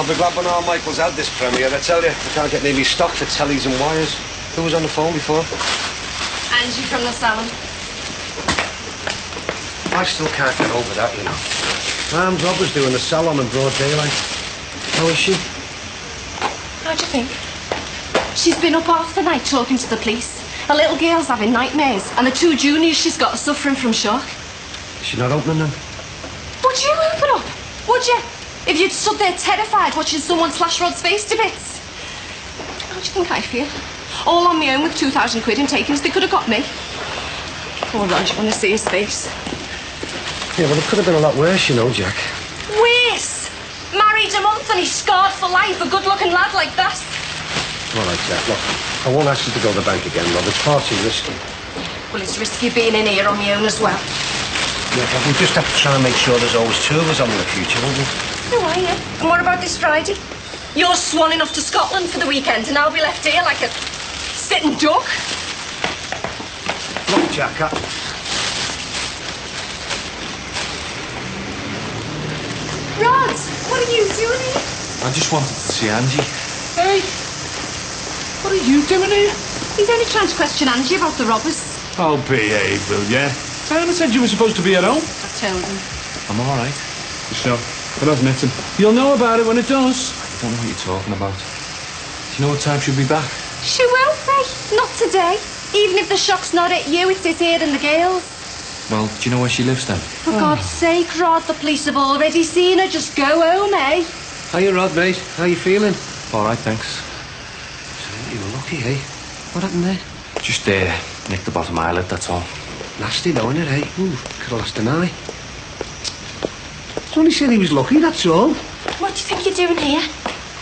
be glad when all Michael's had this premiere. I tell you, I can't get near me stock for tellies and wires. Who was on the phone before? Angie from the salon. I still can't get over that, you know. Armed robbers doing the salon in broad daylight. How is she? How do you think? She's been up half the night talking to the police. Her little girl's having nightmares, and the 2 juniors she's got are suffering from shock. Is she not opening them? Would you open up? Would you? If you'd stood there terrified watching someone slash Rod's face to bits. How do you think I feel? All on my own with 2,000 quid in takings. They could have got me. Poor Rod, you want to see his face? Yeah, well, it could have been a lot worse, you know, Jack. Worse? Married a month and he's scarred for life, a good-looking lad like that. All right, Jack, look, I won't ask you to go to the bank again, Rob. It's far too risky. Well, it's risky being in here on my own as well. Yeah, but we just have to try and make sure there's always 2 of us on in the future, won't we? Oh, are you? And what about this Friday? You're swanning off to Scotland for the weekend and I'll be left here like a sitting duck. Look, Jack, Rod, what are you doing here? I just wanted to see Angie. Hey, what are you doing here? He's only trying to question Angie about the robbers. Oh, behave, will ya? Simon said you were supposed to be at home. I told him. I'm all right. You sure? But I've met him. You'll know about it when it does. I don't know what you're talking about. Do you know what time she'll be back? She will, Ray. Not today. Even if the shock's not at you, it's here in the gales. Well, do you know where she lives then? For God's sake, Rod, the police have already seen her. Just go home, eh? Hiya, Rod, mate. How you feeling? All right, thanks. So, you were lucky, eh? What happened there? Just nicked the bottom eyelid, that's all. Nasty, though, isn't it, eh? Ooh, could have lost an eye. He only said he was lucky, that's all. What do you think you're doing here?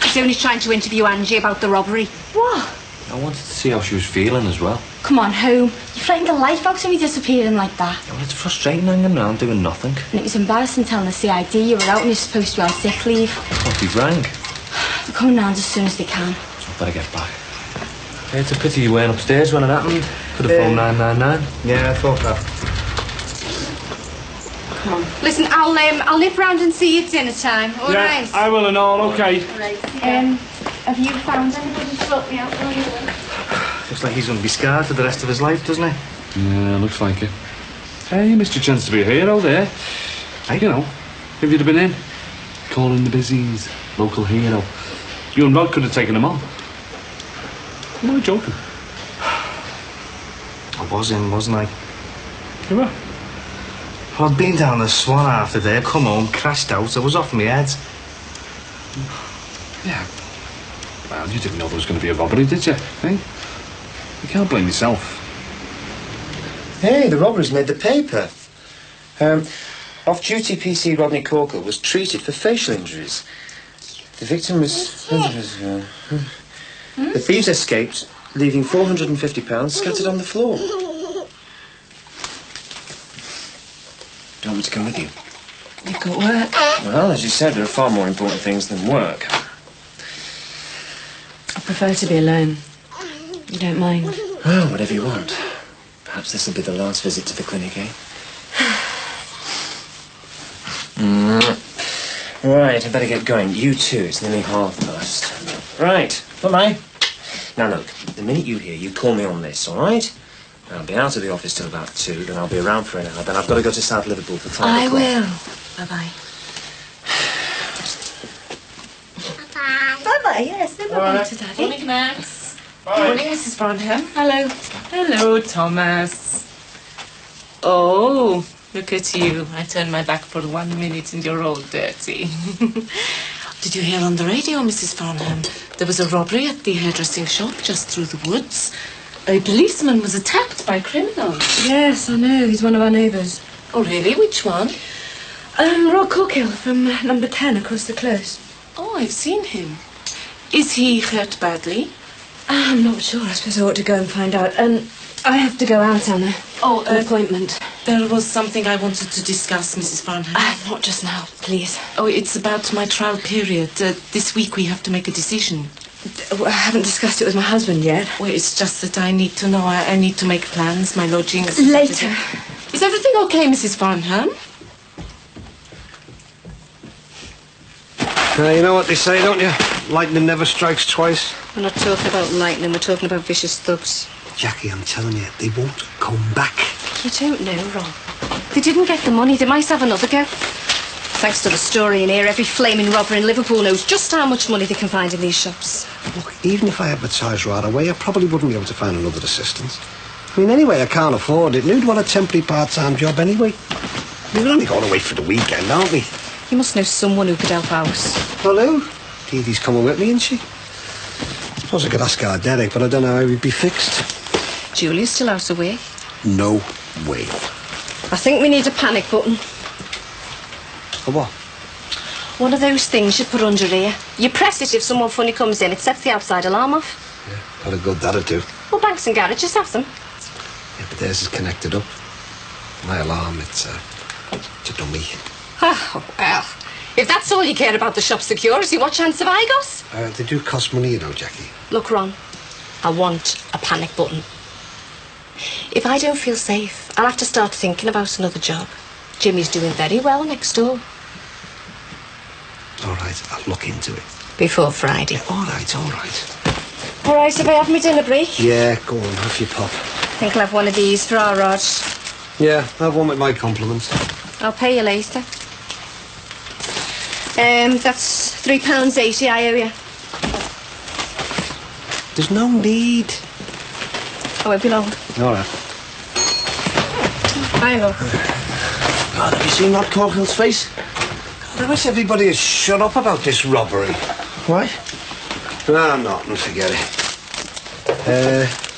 He's only trying to interview Angie about the robbery. What? I wanted to see how she was feeling as well. Come on, home. You frightened the life out of me disappearing like that. Well, it's frustrating hanging around doing nothing. And it was embarrassing telling the CID you were out and you're supposed to be on sick leave. What, he rang? They're coming round as soon as they can. So I better get back. Hey, it's a pity you weren't upstairs when it happened. Could have phoned 999. Yeah, I thought that. Come on. Listen, I'll nip round and see you at dinner time, all right? I will and all, okay. All right. Have you found anybody to help me out while you're away? Looks like he's going to be scarred for the rest of his life, doesn't he? Yeah, looks like it. Hey, you missed your chance to be a hero there. Hey, you know, if you'd have been in, calling the busies, local hero, you and Rod could have taken him on. Am I joking? I was in, wasn't I? You were? I'd been down the Swan after there, come home, crashed out, I was off my head. Yeah. Well, you didn't know there was going to be a robbery, did you? Hey? You can't blame yourself. Hey, the robberies made the paper. Off-duty PC Rodney Corkle was treated for facial injuries. The victim was... The thieves escaped, leaving £450 scattered on the floor. Do you want me to come with you? You've got work. Well, as you said, there are far more important things than work. I prefer to be alone. You don't mind? Well, whatever you want. Perhaps this will be the last visit to the clinic, eh? Right, I better get going. You too, it's nearly past. Right, bye-bye. Now look, the minute you hear, you call me on this, all right? I'll be out of the office till about 2, then I'll be around for an hour, then I've got to go to South Liverpool for 5 o'clock. I will. Bye-bye. Bye-bye, yes. Say bye-bye to Daddy. Morning, Max. Bye. Morning, Mrs. Brandham. Hello. Hello, Thomas. Oh, look at you. I turned my back for 1 minute and you're all dirty. Did you hear on the radio, Mrs. Farnham? There was a robbery at the hairdressing shop just through the woods. A policeman was attacked by criminals. Yes, I know. He's one of our neighbours. Oh, really? Which one? Rod Corkill from number 10 across the close. Oh, I've seen him. Is he hurt badly? I'm not sure. I suppose I ought to go and find out. I have to go out, Anna. Oh, An appointment. There was something I wanted to discuss, Mrs. Farnham. Not just now, please. Oh, it's about my trial period. This week we have to make a decision. I haven't discussed it with my husband yet. Well, it's just that I need to know. I need to make plans, my lodgings. Later. Is everything okay, Mrs. Farnham? You know what they say, don't you? Lightning never strikes twice. We're not talking about lightning, we're talking about vicious thugs. Jackie, I'm telling you, they won't come back. You don't know, Ron. They didn't get the money, they might have another go. Thanks to the story in here, every flaming robber in Liverpool knows just how much money they can find in these shops. Look, even if I advertised right away, I probably wouldn't be able to find another assistant. I mean, anyway, I can't afford it. And who'd want a temporary part-time job anyway? We're only going away for the weekend, aren't we? You must know someone who could help out. Well, who? Dee Dee's coming with me, isn't she? I suppose I could ask our Derek, but I don't know how he'd be fixed. Julia's still out of work. No way. I think we need a panic button. For what? One of those things you put under here. You press it if someone funny comes in, it sets the outside alarm off. Yeah, got a good that'd do. Well, banks and garages have them. Yeah, but theirs is connected up. My alarm, it's a dummy. Oh, well. If that's all you care about the shop security, what chance have I got? They do cost money, you know, Jackie. Look, Ron, I want a panic button. If I don't feel safe, I'll have to start thinking about another job. Jimmy's doing very well next door. All right, I'll look into it. Before Friday. Yeah, all right, all right. All right, if I have my dinner break? Yeah, go on, have your pop. Think I'll have one of these for our Rod. Yeah, have one with my compliments. I'll pay you later. That's £3.80 I owe you. There's no need. I won't be long. All right. Bye, love. God, have you seen Rod Corkill's face? God, I wish everybody had shut up about this robbery. Why? No, I'm not, and forget it.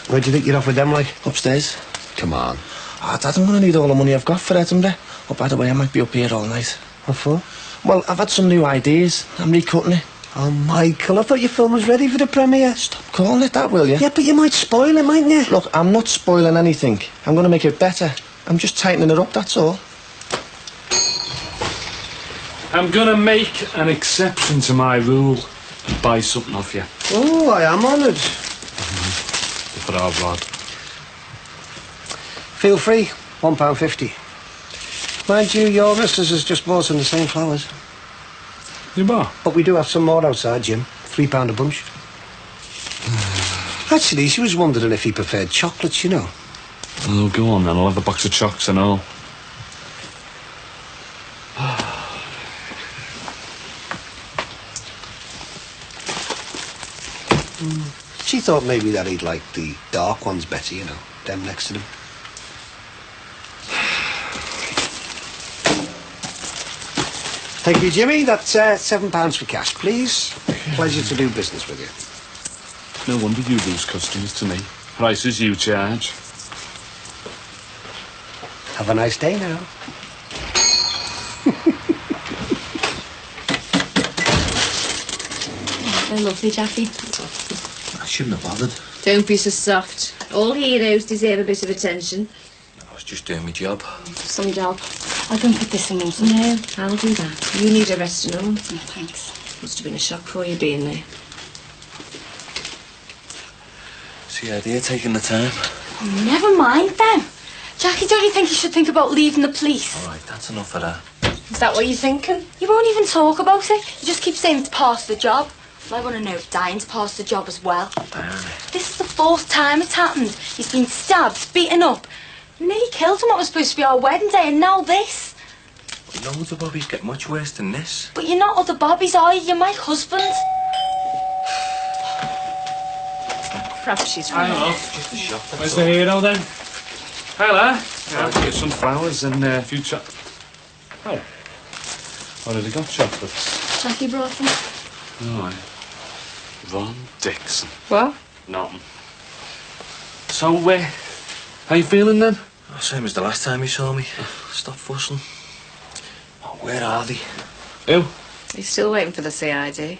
Where do you think you're off with them, like? Upstairs. Come on. Oh, Dad, I'm going to need all the money I've got for Edinburgh. Oh, by the way, I might be up here all night. What for? Well, I've had some new ideas. I'm recutting it. Oh, Michael, I thought your film was ready for the premiere. Stop calling it that, will you? Yeah, but you might spoil it, mightn't you? Look, I'm not spoiling anything. I'm going to make it better. I'm just tightening it up, that's all. I'm gonna make an exception to my rule and buy something off you. Oh, I am honoured. For our Rod. Feel free, £1.50. Mind you, your missus has just bought some of the same flowers. You bar? But we do have some more outside, Jim. £3 a bunch. Actually, she was wondering if he preferred chocolates, you know. Oh, go on then. I'll have the box of chocks and all. She thought maybe that he'd like the dark ones better, you know. Them next to them. Thank you, Jimmy. That's £7 for cash, please. Pleasure to do business with you. No wonder you lose customers to me. Prices you charge. Have a nice day now. They're lovely, Jackie. I shouldn't have bothered. Don't be so soft. All heroes deserve a bit of attention. I was just doing my job. Some job. I'll go and put this in, Wilson. No, I'll do that. You need a rest at home. Oh, thanks. Must have been a shock for you being there. See the idea, taking the time. Oh, never mind them. Jackie, don't you think you should think about leaving the police? All right, that's enough of that. Is that what you're thinking? You won't even talk about it. You just keep saying it's past the job. Well, I want to know if Diane's past the job as well. Diane. This is the 4th time it's happened. He's been stabbed, beaten up. We nearly killed him what was supposed to be our wedding day, and now this. Loads of bobbies get much worse than this. But you're not other Bobbies, are you? You're my husband. Perhaps she's right. Just a shock. Where's the hero then? Hello. Yeah, I'll get some flowers and a few Oh. Already got chocolates. Jackie brought them. Right. Ron Dixon. What? Nothing. So, how you feeling then? Oh, same as the last time you saw me. Stop fussing. Oh, where are they? Who? He's still waiting for the CID.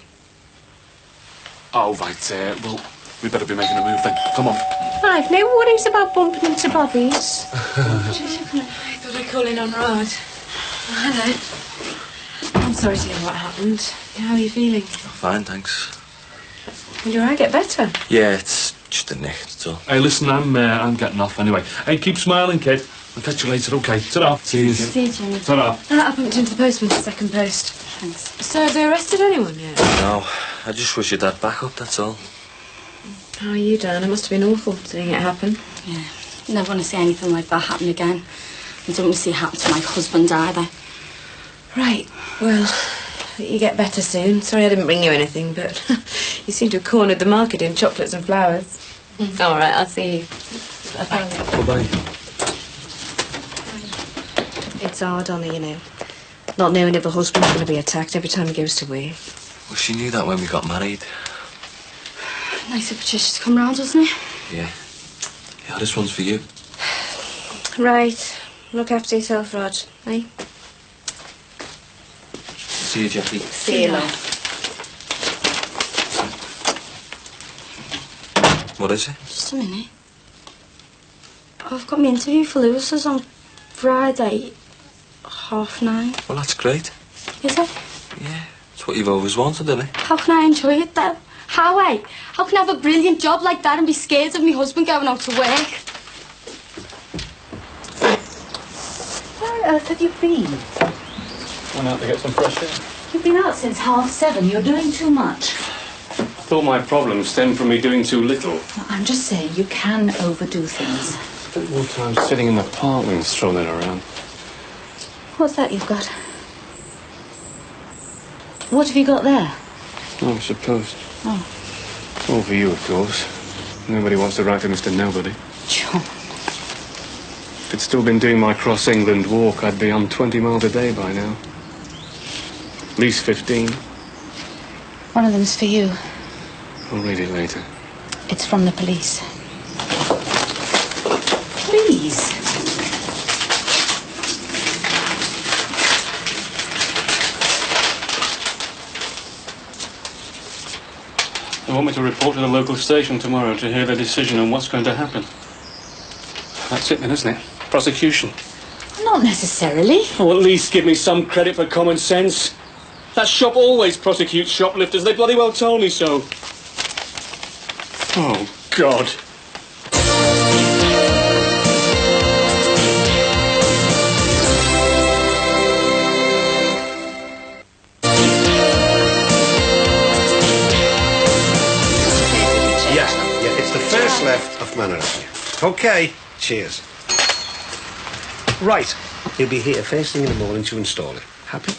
Oh, right. Well, we better be making a move then. Come on. I've no worries about bumping into Bobbies. I thought I'd call in on Rod. Oh, hello. I'm sorry to hear what happened. How are you feeling? Fine, thanks. Will your eye get better? Yeah, it's just a nick, that's all. Hey, listen, I'm getting off anyway. Hey, keep smiling, kid. I'll catch you later, OK. Ta-ra. See you. See you, Jimmy. Ta-ra. I bumped into the postman for second post. Thanks. So, have they arrested anyone yet? No, I just wish your dad back up, that's all. How are you, Dan? It must have been awful seeing it happen. Yeah. Never want to see anything like that happen again. I don't want to see it happen to my husband either. Right. Well, you get better soon. Sorry I didn't bring you anything, but you seem to have cornered the market in chocolates and flowers. All right, I'll see you. Bye-bye. It's hard on her, you know. Not knowing if her husband's going to be attacked every time he goes to work. Well, she knew that when we got married. Nice of Patricia to come round, wasn't it? Yeah. Yeah, this one's for you. Right. Look after yourself, Rog. Eh? See you, Jackie. See you, love. What is it? Just a minute. I've got my interview for Lewis's on Friday, 9:30. Well, that's great. Is it? Yeah, it's what you've always wanted, isn't it? How can I enjoy it though? How, eh? How can I have a brilliant job like that and be scared of my husband going out to work? Where on earth have you been? Went out to get some fresh air. You've been out since 7:30. You're doing too much. I thought my problem stemmed from me doing too little. Well, I'm just saying you can overdo things. Spent more time sitting in the park than strolling around. What's that you've got? What have you got there? Oh, I suppose. Oh. All for you, of course. Nobody wants to write to Mr. Nobody. John. If I'd still been doing my cross England walk, I'd be on 20 miles a day by now. At least 15. One of them's for you. I'll read it later. It's from the police. Please. They want me to report to the local station tomorrow to hear their decision on what's going to happen. That's it then, isn't it? Prosecution. Not necessarily. Oh, at least give me some credit for common sense. That shop always prosecutes shoplifters. They bloody well told me so. Oh, God. Yeah, it's the first left of Manor Avenue. OK, cheers. Right, he'll be here first thing in the morning to install it. Happy?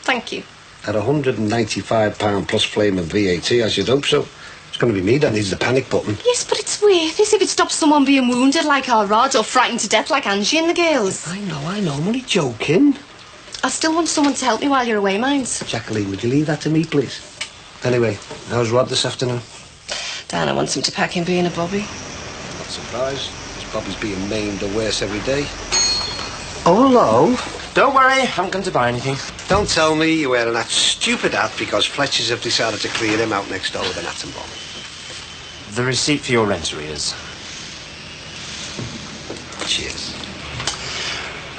Thank you. At £195 plus flame and VAT, as you'd hope so. It's going to be me that needs the panic button. Yes, but it's worth it if it stops someone being wounded like our Rod or frightened to death like Angie and the girls. I know, I'm only joking. I still want someone to help me while you're away, minds. Jacqueline, would you leave that to me, please? Anyway, how's Rod this afternoon? Dan, I want him to pack in being a Bobby. Not surprised. His Bobby's being maimed or worse every day. Oh, hello. Don't worry, I'm going to buy anything. Don't tell me you're wearing that stupid hat because Fletchers have decided to clear him out next door with an atom bomb. The receipt for your rent arrears. Cheers.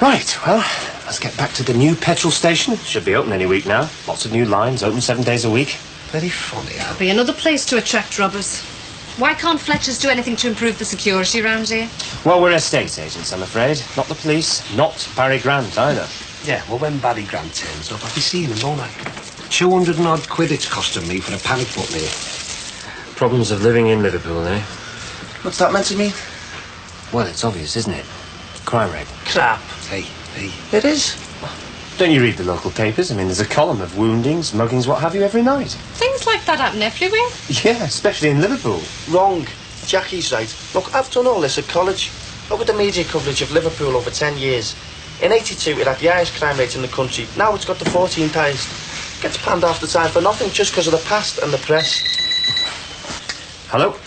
Right, well, let's get back to the new petrol station. Should be open any week now. Lots of new lines, open 7 days a week. Very funny, Al. Be another place to attract robbers. Why can't Fletchers do anything to improve the security around here? Well, we're estate agents, I'm afraid. Not the police, not Barry Grant either. Yeah, well, when Barry Grant turns up, I'll be seeing him, won't I? 200 and odd quid it's costing me for a panic button here. Problems of living in Liverpool, eh? What's that meant to mean? Well, it's obvious, isn't it? Crime rate. Crap. Hey. It is? Don't you read the local papers? I mean, there's a column of woundings, muggings, what have you, every night. Things like that happen everywhere. Yeah, especially in Liverpool. Wrong. Jackie's right. Look, I've done all this at college. Look at the media coverage of Liverpool over 10 years. In 82, it had the highest crime rate in the country. Now it's got the 14th highest. Gets panned half the time for nothing just because of the past and the press. Hello?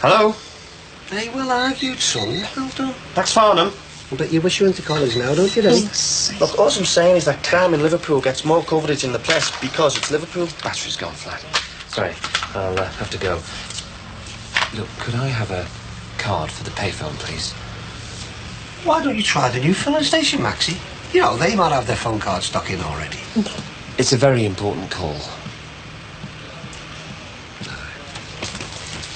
Hello? Hey, well argued, son. Well done. Max Farnham? But you wish you went to college now, don't you, then? Look, all I'm saying is that crime in Liverpool gets more coverage in the press because it's Liverpool. Battery's gone flat. Sorry, I'll have to go. Look, could I have a card for the payphone, please? Why don't you try the new filling station, Maxie? You know, they might have their phone card stuck in already. It's a very important call.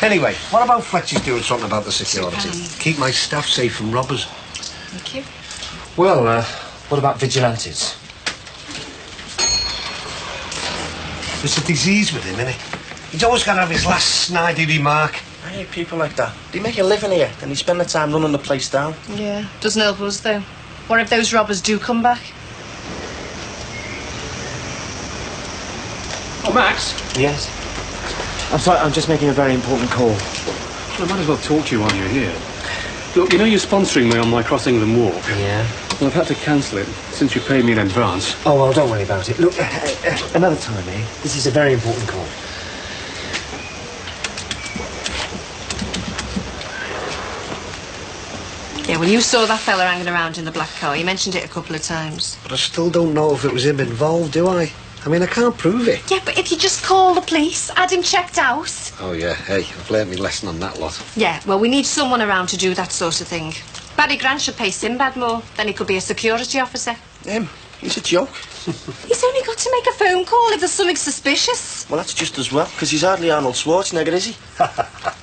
Anyway, what about Fletcher's doing something about the security? Keep my staff safe from robbers. Thank you. Well, what about vigilantes? There's a disease with him, innit? He's always got to have his last snidey remark. I hate people like that. They make a living here, and they spend their time running the place down. Yeah, doesn't help us, though. What if those robbers do come back? Oh, Max? Yes? I'm sorry, I'm just making a very important call. Well, I might as well talk to you while you're here. Look, you know you're sponsoring me on my Cross England walk? Yeah? Well, I've had to cancel it since you paid me in advance. Oh, well, don't worry about it. Look, another time, eh? This is a very important call. Yeah, well, you saw that fella hanging around in the black car. You mentioned it a couple of times. But I still don't know if it was him involved, do I? I mean, I can't prove it. Yeah, but if you just call the police, had him checked out. Oh, yeah. Hey, I've learnt my lesson on that lot. Yeah, well, we need someone around to do that sort of thing. Barry Grant should pay Sinbad more. Then he could be a security officer. Him? He's a joke. He's only got to make a phone call if there's something suspicious. Well, that's just as well, because he's hardly Arnold Schwarzenegger, is he?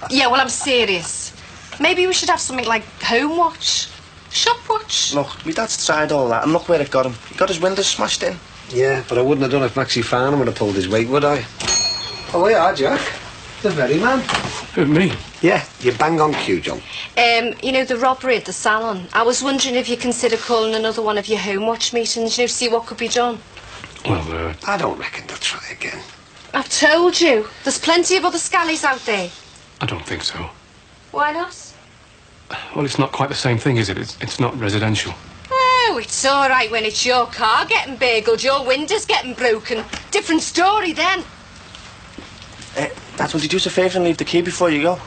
Yeah, well, I'm serious. Maybe we should have something like Home Watch, Shop Watch. Look, my dad's tried all that, and look where it got him. He got his windows smashed in. Yeah, but I wouldn't have done it if Maxie Farnham would have pulled his weight, would I? Oh, yeah, Jack. The very man. Who, me? Yeah, you're bang on cue, John. You know, the robbery at the salon. I was wondering if you consider calling another one of your Home Watch meetings, you know, see what could be done. Well, I don't reckon they'll try again. I've told you. There's plenty of other scallies out there. I don't think so. Why not? Well, it's not quite the same thing, is it? It's not residential. Oh, it's all right when it's your car getting bageled, your windows getting broken. Different story then. Dad, will you do us a favour and leave the key before you go?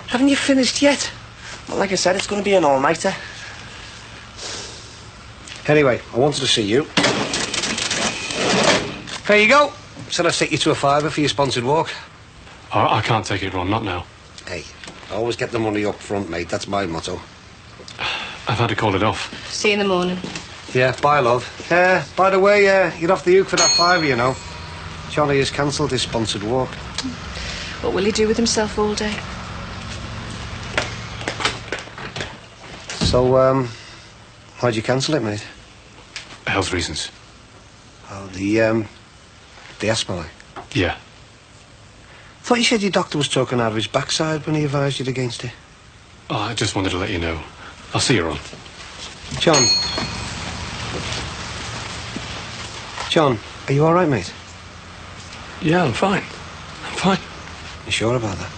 Haven't you finished yet? Well, like I said, it's going to be an all-nighter. Anyway, I wanted to see you. There you go. Said I'd take you to a fiver for your sponsored walk. I can't take it, Ron, not now. Hey, always get the money up front, mate. That's my motto. I've had to call it off. See you in the morning. Yeah, bye, love. By the way, you're off the hook for that fiver, you know. Johnny has cancelled his sponsored walk. What will he do with himself all day? So, why'd you cancel it, mate? Health reasons. Oh, the asthma, like. Yeah. Thought you said your doctor was talking out of his backside when he advised you against it. Oh, I just wanted to let you know. I'll see you, Ron. John. John, are you all right, mate? Yeah, I'm fine. I'm fine. You sure about that?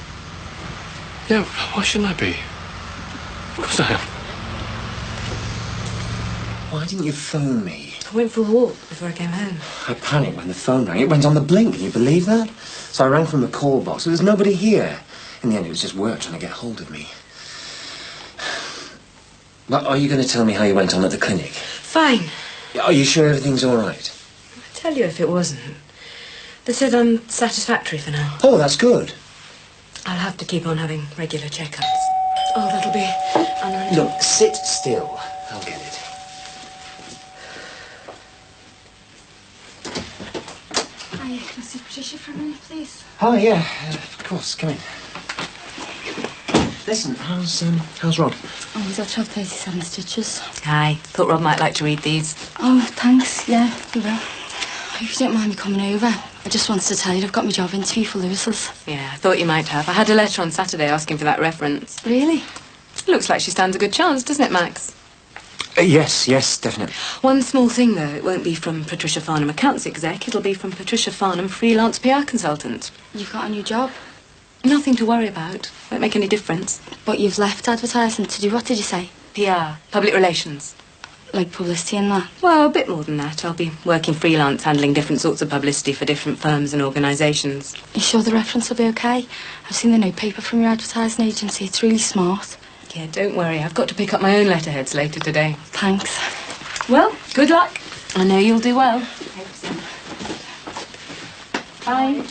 Yeah, why shouldn't I be? Of course I am. Why didn't you phone me? I went for a walk before I came home. I panicked when the phone rang. It went on the blink. Can you believe that? So I rang from the call box. There was nobody here. In the end, it was just work trying to get hold of me. But are you going to tell me how you went on at the clinic? Fine. Are you sure everything's all right? I'd tell you if it wasn't. They said I'm satisfactory for now. Oh, that's good. I'll have to keep on having regular checkups. Oh, that'll be unreal. Look, sit still. I'll get it. Hiya, can I see Patricia for a minute, please? Oh, yeah. Of course. Come in. Listen, how's Rod? Oh, he's had 37 stitches. Hi. Thought Rob might like to read these. Oh, thanks, yeah, you will. I hope you don't mind me coming over. I just wanted to tell you I've got my job interview for Lewis's. Yeah, I thought you might have. I had a letter on Saturday asking for that reference. Really? Looks like she stands a good chance, doesn't it, Max? Yes, definitely. One small thing, though. It won't be from Patricia Farnham, accounts exec. It'll be from Patricia Farnham, freelance PR consultant. You've got a new job? Nothing to worry about. Won't make any difference. But you've left advertising to do what, did you say? PR, public relations. Like publicity and that? Well, a bit more than that. I'll be working freelance, handling different sorts of publicity for different firms and organisations. You sure the reference will be okay? I've seen the note paper from your advertising agency. It's really smart. Yeah, don't worry. I've got to pick up my own letterheads later today. Thanks. Well, good luck. I know you'll do well. Bye.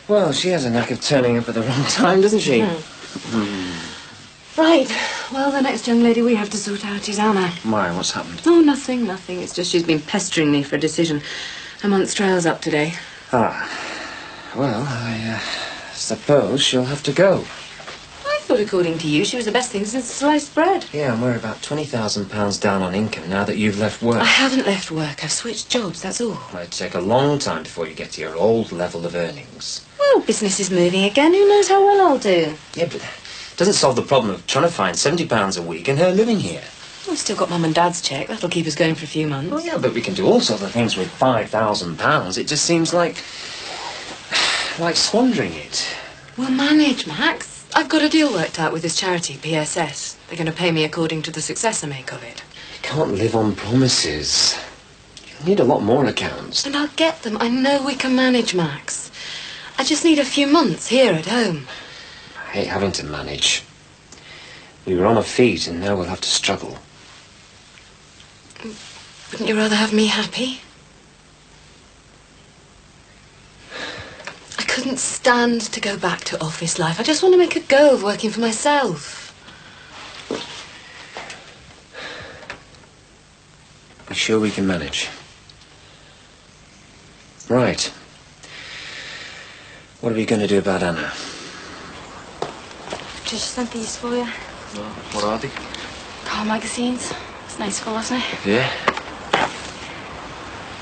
Well, she has a knack of turning up at the wrong time, doesn't she? Right. Well, the next young lady we have to sort out is Anna. Why? What's happened? Oh, nothing. It's just she's been pestering me for a decision. Her month's trial's up today. Ah. Well, I suppose she'll have to go. I But according to you, she was the best thing since sliced bread. Yeah, and we're about £20,000 down on income now that you've left work. I haven't left work. I've switched jobs, that's all. Well, it'd take a long time before you get to your old level of earnings. Well, business is moving again. Who knows how well I'll do? Yeah, but it doesn't solve the problem of trying to find £70 a week and her living here. We've still got Mum and Dad's cheque. That'll keep us going for a few months. Well, yeah, but we can do all sorts of things with £5,000. It just seems like squandering it. We'll manage, Max. I've got a deal worked out with this charity, PSS. They're going to pay me according to the success I make of it. You can't live on promises. You'll need a lot more accounts. And I'll get them. I know we can manage, Max. I just need a few months here at home. I hate having to manage. We were on our feet and now we'll have to struggle. Wouldn't you rather have me happy? I couldn't stand to go back to office life. I just want to make a go of working for myself. You sure we can manage? Right. What are we going to do about Anna? Just sent these for you. What are they? Car magazines. It's nice school, isn't it? Yeah.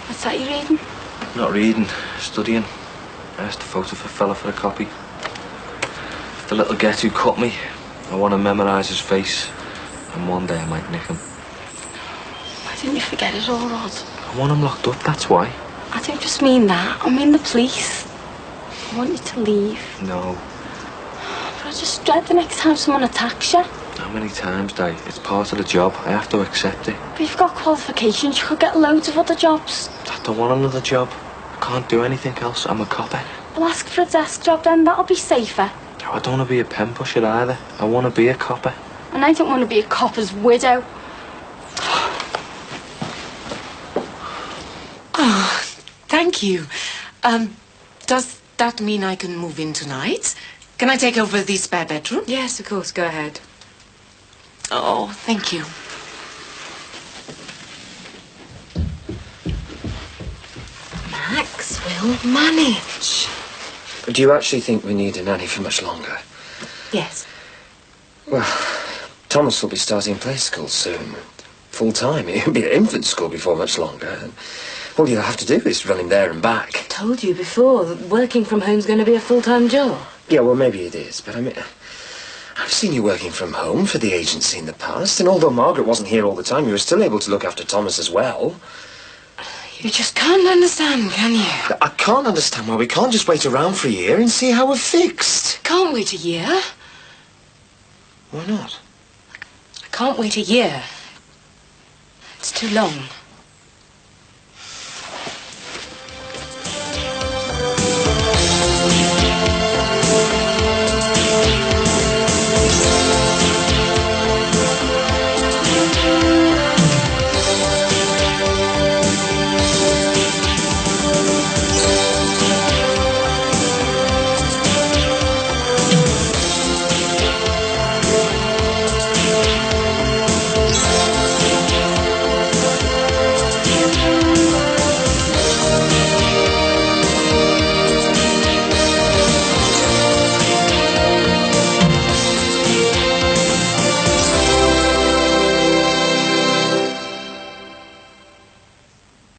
What's that you reading? Not reading, studying. I asked the photo for a fella for a copy. If the little get who cut me, I want to memorise his face. And one day I might nick him. Why didn't you forget it all, Rod? I want him locked up, that's why. I don't just mean that. I mean the police. I want you to leave. No. But I just dread the next time someone attacks you. How many times, Di? It's part of the job. I have to accept it. But you've got qualifications. You could get loads of other jobs. I don't want another job. I can't do anything else. I'm a copper. Well, ask for a desk job then. That'll be safer. I don't want to be a pen pusher either. I want to be a copper. And I don't want to be a copper's widow. Oh, thank you. Does that mean I can move in tonight? Can I take over the spare bedroom? Yes, of course. Go ahead. Oh, thank you. Max will manage. Do you actually think we need a nanny for much longer? Yes. Well, Thomas will be starting play school soon. Full time. He'll be at infant school before much longer. And all you'll have to do is run him there and back. Told you before that working from home's going to be a full-time job. Yeah, well, maybe it is, but I mean, I've seen you working from home for the agency in the past, and although Margaret wasn't here all the time, you were still able to look after Thomas as well. You just can't understand, can you? I can't understand why we can't just wait around for a year and see how we're fixed. Can't wait a year. Why not? I can't wait a year. It's too long.